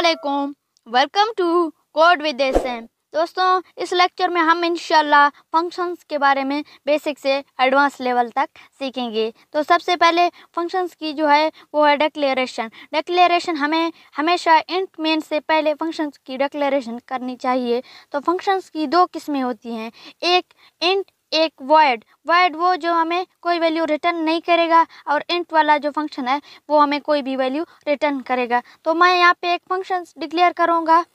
अस्सलामुअलैकुम, welcome to code with SM. दोस्तों, इस लेक्चर में हम इंशाल्लाह फंक्शंस के बारे में बेसिक से एडवांस लेवल तक सीखेंगे। तो सबसे पहले फंक्शंस की जो है वो है डिक्लेरेशन। हमें हमेशा इंट मेन से पहले फंक्शंस की डिक्लेरेशन करनी चाहिए। तो फंक्शंस की दो किस्में होती हैं, एक इंट, एक वॉइड। वॉइड वो जो हमें कोई वैल्यू रिटर्न नहीं करेगा, और इंट वाला जो फंक्शन है वो हमें कोई भी वैल्यू रिटर्न करेगा। तो मैं यहाँ पे एक फंक्शन डिक्लेयर करूँगा,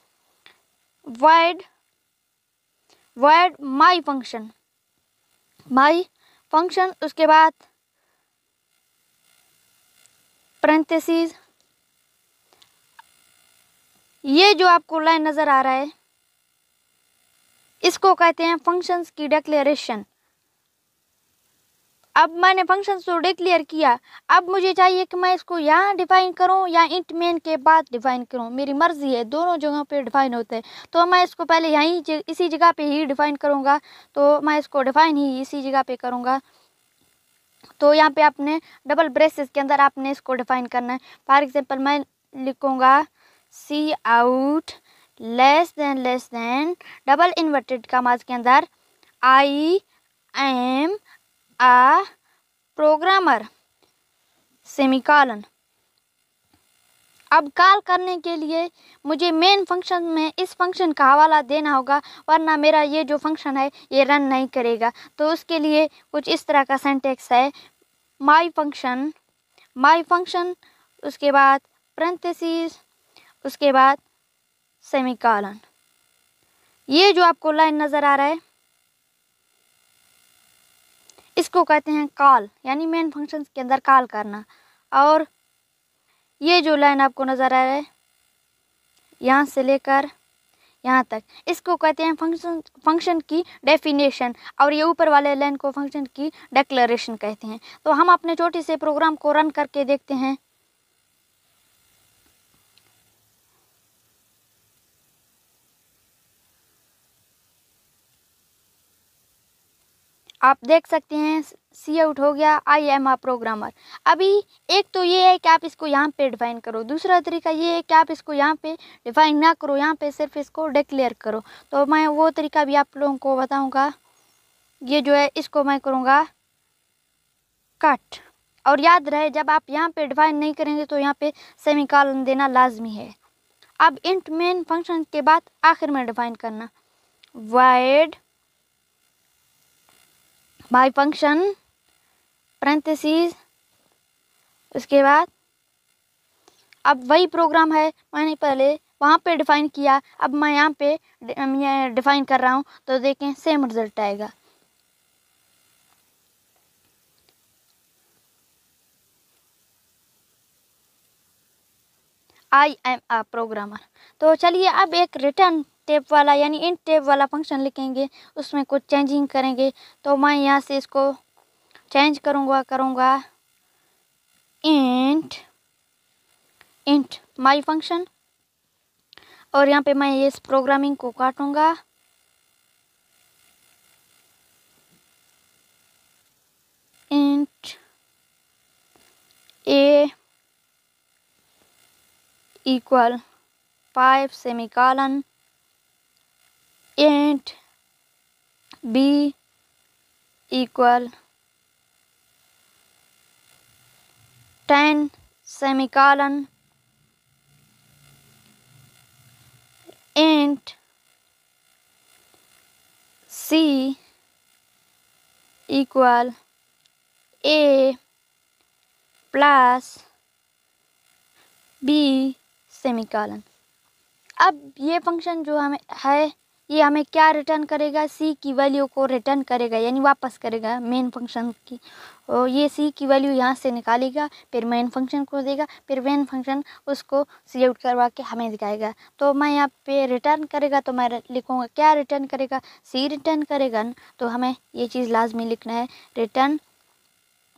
वॉइड माई फंक्शन, उसके बाद पैरेंथेसिस। ये जो आपको लाइन नज़र आ रहा है इसको कहते हैं फंक्शंस की डिक्लेरेशन। अब मैंने फंक्शन को डिक्लेयर किया, अब मुझे चाहिए कि मैं इसको यहाँ डिफाइन करूँ या इंट मेन के बाद डिफाइन करूँ। मेरी मर्ज़ी है, दोनों जगहों पे डिफाइन होते हैं। तो मैं इसको पहले यहीं इसी जगह पे ही डिफाइन करूँगा। तो मैं इसको डिफाइन ही इसी जगह पे करूँगा। तो यहाँ पे आपने डबल ब्रेसेस के अंदर आपने इसको डिफाइन करना है। फॉर एग्जांपल मैं लिखूँगा C out less than double inverted commas के अंदर I am a programmer semicolon. अब कॉल करने के लिए मुझे मेन फंक्शन में इस फंक्शन का हवाला देना होगा, वरना मेरा ये जो फंक्शन है ये रन नहीं करेगा। तो उसके लिए कुछ इस तरह का सिंटैक्स है, माई फंक्शन, उसके बाद पैरेंथेसिस, उसके बाद सेमीकॉलन। ये जो आपको लाइन नज़र आ रहा है इसको कहते हैं कॉल, यानी मेन फंक्शन के अंदर कॉल करना। और ये जो लाइन आपको नज़र आ रहा है यहाँ से लेकर यहाँ तक, इसको कहते हैं फंक्शन की डेफिनेशन। और ये ऊपर वाले लाइन को फंक्शन की डिक्लेरेशन कहते हैं। तो हम अपने छोटे से प्रोग्राम को रन करके देखते हैं। आप देख सकते हैं सी आउट हो गया, आई एम आ प्रोग्रामर। अभी एक तो ये है कि आप इसको यहाँ पे डिफाइन करो, दूसरा तरीका ये है कि आप इसको यहाँ पे डिफाइन ना करो, यहाँ पे सिर्फ इसको डिक्लेयर करो। तो मैं वो तरीका भी आप लोगों को बताऊँगा। ये जो है इसको मैं करूँगा कट। और याद रहे, जब आप यहाँ पे डिफाइन नहीं करेंगे तो यहाँ पे सेमीकॉलन देना लाजमी है। अब इंट मेन फंक्शन के बाद आखिर में डिफाइन करना, वॉइड माई फंक्शन पैरेंथेसिस, उसके बाद अब वही प्रोग्राम है मैंने पहले वहाँ पे डिफाइन किया, अब मैं यहाँ पे डिफाइन कर रहा हूँ। तो देखें सेम रिजल्ट आएगा। I am a programmer. तो चलिए अब एक रिटर्न टेप वाला यानी इंट टेप वाला फंक्शन लिखेंगे, उसमें कुछ चेंजिंग करेंगे। तो मैं यहाँ से इसको चेंज करूँगा इंट माई फंक्शन, और यहाँ पे मैं ये इस प्रोग्रामिंग को काटूँगा। Int A equal 5 semicolon, int B equal 10 semicolon, int C equal A plus B semicolon. अब ये फंक्शन जो हमें है ये हमें क्या रिटर्न करेगा, सी की वैल्यू को रिटर्न करेगा, यानी वापस करेगा मेन फंक्शन की। और ये सी की वैल्यू यहाँ से निकालेगा, फिर मेन फंक्शन को देगा, फिर मेन फंक्शन उसको सी आउट करवा के हमें दिखाएगा। तो मैं यहाँ पे रिटर्न करेगा तो मैं लिखूँगा क्या रिटर्न करेगा, सी रिटर्न करेगा। तो हमें ये चीज़ लाजमी लिखना है, रिटर्न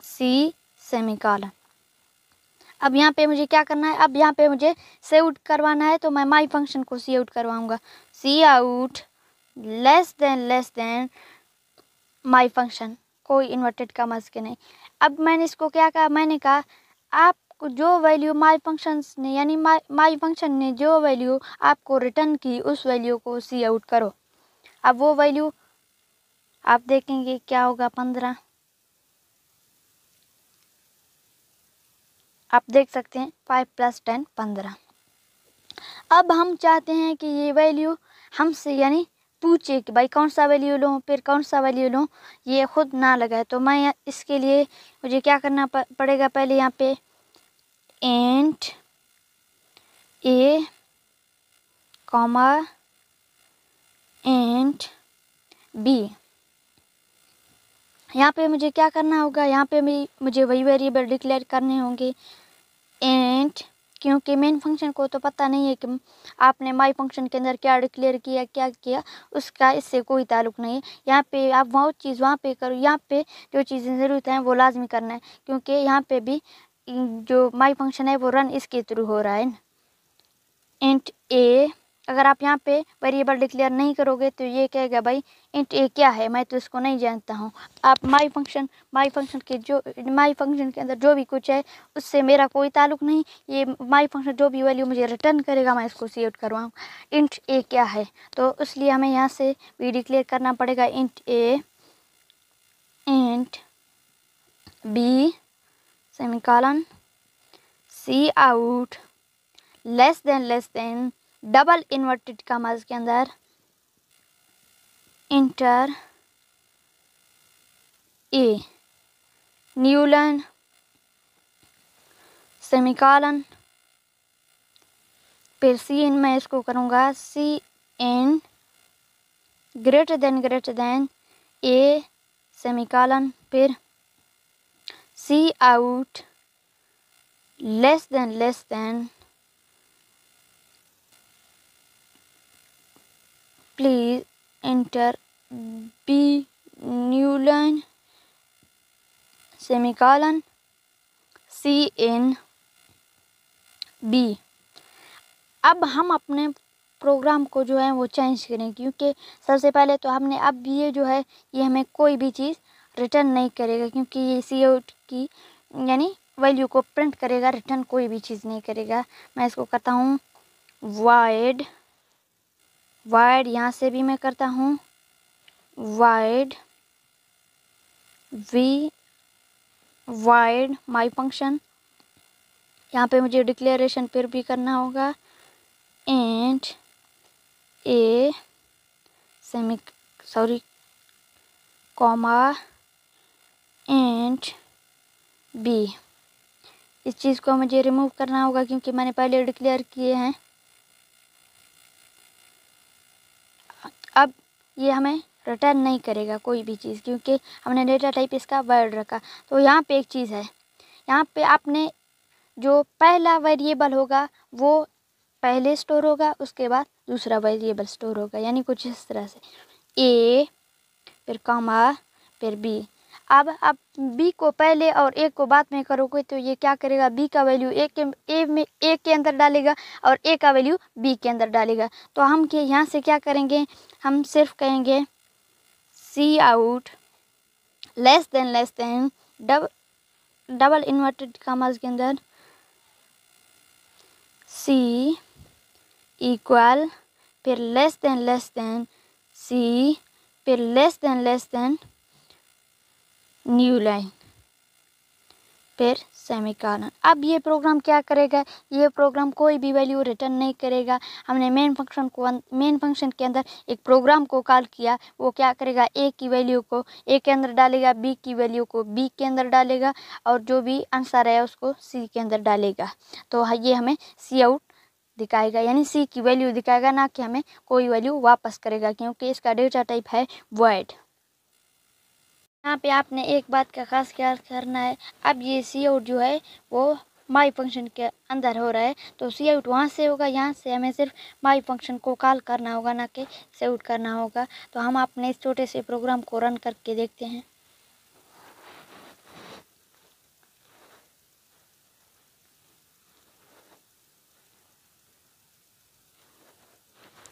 सी सेमीकॉलन। अब यहाँ पे मुझे क्या करना है, अब यहाँ पे मुझे सी आउट करवाना है। तो मैं माई फंक्शन को सी आउट करवाऊँगा, C out less than my function, कोई इन्वर्टेड कॉमास के नहीं। अब मैंने इसको क्या कहा, मैंने कहा आप आपको जो वैल्यू माई फंक्शंस ने यानी माई फंक्शन ने जो वैल्यू आपको रिटर्न की उस वैल्यू को सी आउट करो। अब वो वैल्यू आप देखेंगे क्या होगा 15। आप देख सकते हैं 5 + 10 15। अब हम चाहते हैं कि ये वैल्यू हमसे यानी पूछे कि भाई कौन सा वैल्यू लूँ फिर कौन सा वैल्यू लूँ, ये खुद ना लगाए। तो मैं इसके लिए मुझे क्या करना पड़ेगा, पहले यहाँ पे इंट ए कॉमा इंट बी, यहाँ पे मुझे क्या करना होगा, यहाँ पे मुझे वही वेरिएबल डिक्लेयर करने होंगे इंट, क्योंकि मेन फंक्शन को तो पता नहीं है कि आपने माई फंक्शन के अंदर क्या डिक्लेयर किया क्या किया, उसका इससे कोई ताल्लुक नहीं है। यहाँ पे आप वो चीज़ वहाँ पे करो, यहाँ पे जो चीज़ें ज़रूरत हैं वो लाजमी करना है, क्योंकि यहाँ पे भी जो माई फंक्शन है वो रन इसके थ्रू हो रहा है। इंट ए, अगर आप यहाँ पे वेरिएबल डिक्लेयर नहीं करोगे तो ये कहेगा भाई इंट ए क्या है, मैं तो इसको नहीं जानता हूँ। आप माई फंक्शन के अंदर जो भी कुछ है उससे मेरा कोई ताल्लुक नहीं, ये माई फंक्शन जो भी वैल्यू मुझे रिटर्न करेगा मैं इसको सी आउट करवाऊँ। इंट ए क्या है, तो इसलिए हमें यहाँ से भी डिक्लेयर करना पड़ेगा int A int B semicolon C out less than double inverted commas के अंदर enter a new line semicolon, फिर सी इन मैं इसको करूँगा C in greater than A semicolon, फिर C out less than please enter B new line semicolon C in B. अब हम अपने प्रोग्राम को जो है वो चेंज करें, क्योंकि सबसे पहले तो हमने अब ये जो है ये हमें कोई भी चीज़ रिटर्न नहीं करेगा, क्योंकि ये सी आउट की यानी वैल्यू को प्रिंट करेगा, रिटर्न कोई भी चीज़ नहीं करेगा। मैं इसको करता हूँ वाइड यहाँ से भी मैं करता हूँ वाइड माई फंक्शन, यहाँ पे मुझे डिक्लेरेशन फिर भी करना होगा इंट ए कॉमा इंट बी। इस चीज़ को मुझे रिमूव करना होगा क्योंकि मैंने पहले डिक्लेयर किए हैं। अब ये हमें रिटर्न नहीं करेगा कोई भी चीज़, क्योंकि हमने डेटा टाइप इसका वर्ड रखा। तो यहाँ पे एक चीज़ है, यहाँ पे आपने जो पहला वेरिएबल होगा वो पहले स्टोर होगा, उसके बाद दूसरा वेरिएबल स्टोर होगा, यानी कुछ इस तरह से ए फिर कॉमा फिर बी। अब आप बी को पहले और ए को बाद में करोगे तो ये क्या करेगा, बी का वैल्यू ए के अंदर डालेगा और ए का वैल्यू बी के अंदर डालेगा। तो हम यहाँ से क्या करेंगे, हम सिर्फ कहेंगे C out less than double inverted commas के अंदर सी इक्वल फिर लेस देन सी फिर लेस देन न्यू लाइन फिर सेमीकोलन। अब ये प्रोग्राम क्या करेगा, ये प्रोग्राम कोई भी वैल्यू रिटर्न नहीं करेगा। हमने मेन फंक्शन के अंदर एक प्रोग्राम को कॉल किया, वो क्या करेगा, ए की वैल्यू को ए के अंदर डालेगा, बी की वैल्यू को बी के अंदर डालेगा और जो भी आंसर है उसको सी के अंदर डालेगा। तो ये हमें सी आउट दिखाएगा, यानी सी की वैल्यू दिखाएगा, ना कि हमें कोई वैल्यू वापस करेगा, क्योंकि इसका डेटा टाइप है वॉइड। यहाँ पे आपने एक बात का खास ख्याल करना है, अब ये सी आउट जो है वो माई फंक्शन के अंदर हो रहा है, तो सी आउट वहाँ से होगा, यहाँ से हमें सिर्फ माई फंक्शन को कॉल करना होगा, ना कि सी आउट करना होगा। तो हम अपने इस छोटे से प्रोग्राम को रन करके देखते हैं।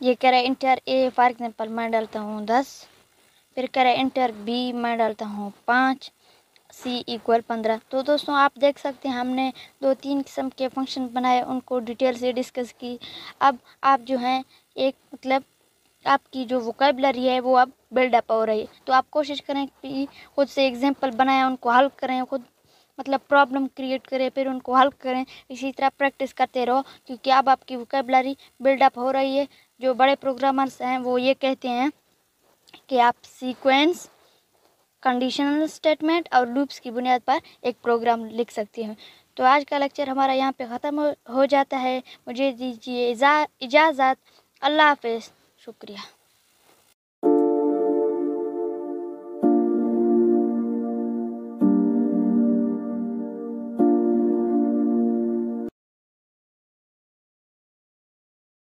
ये कह रहा है इंटर ए, फॉर एग्जाम्पल मैं डालता हूँ 10, फिर कह रहा है इंटर बी, मैं डालता हूँ 5, सी इक्वल 15। तो दोस्तों आप देख सकते हैं हमने 2-3 किस्म के फंक्शन बनाए, उनको डिटेल से डिस्कस की। अब आप जो हैं एक मतलब आपकी जो वोकेबलरी है वो अब बिल्डअप हो रही है। तो आप कोशिश करें कि खुद से एग्जाम्पल बनाएं, उनको हल करें, खुद मतलब प्रॉब्लम क्रिएट करें, फिर उनको हल करें। इसी तरह प्रैक्टिस करते रहो, क्योंकि अब आपकी वोकेबलरी बिल्डअप हो रही है। जो बड़े प्रोग्रामर्स हैं वो ये कहते हैं कि आप सीक्वेंस, कंडीशनल स्टेटमेंट और लूप्स की बुनियाद पर एक प्रोग्राम लिख सकते हैं। तो आज का लेक्चर हमारा यहाँ पे ख़त्म हो जाता है। मुझे दीजिए इजाज़त। अल्लाह हाफ़िज़। शुक्रिया।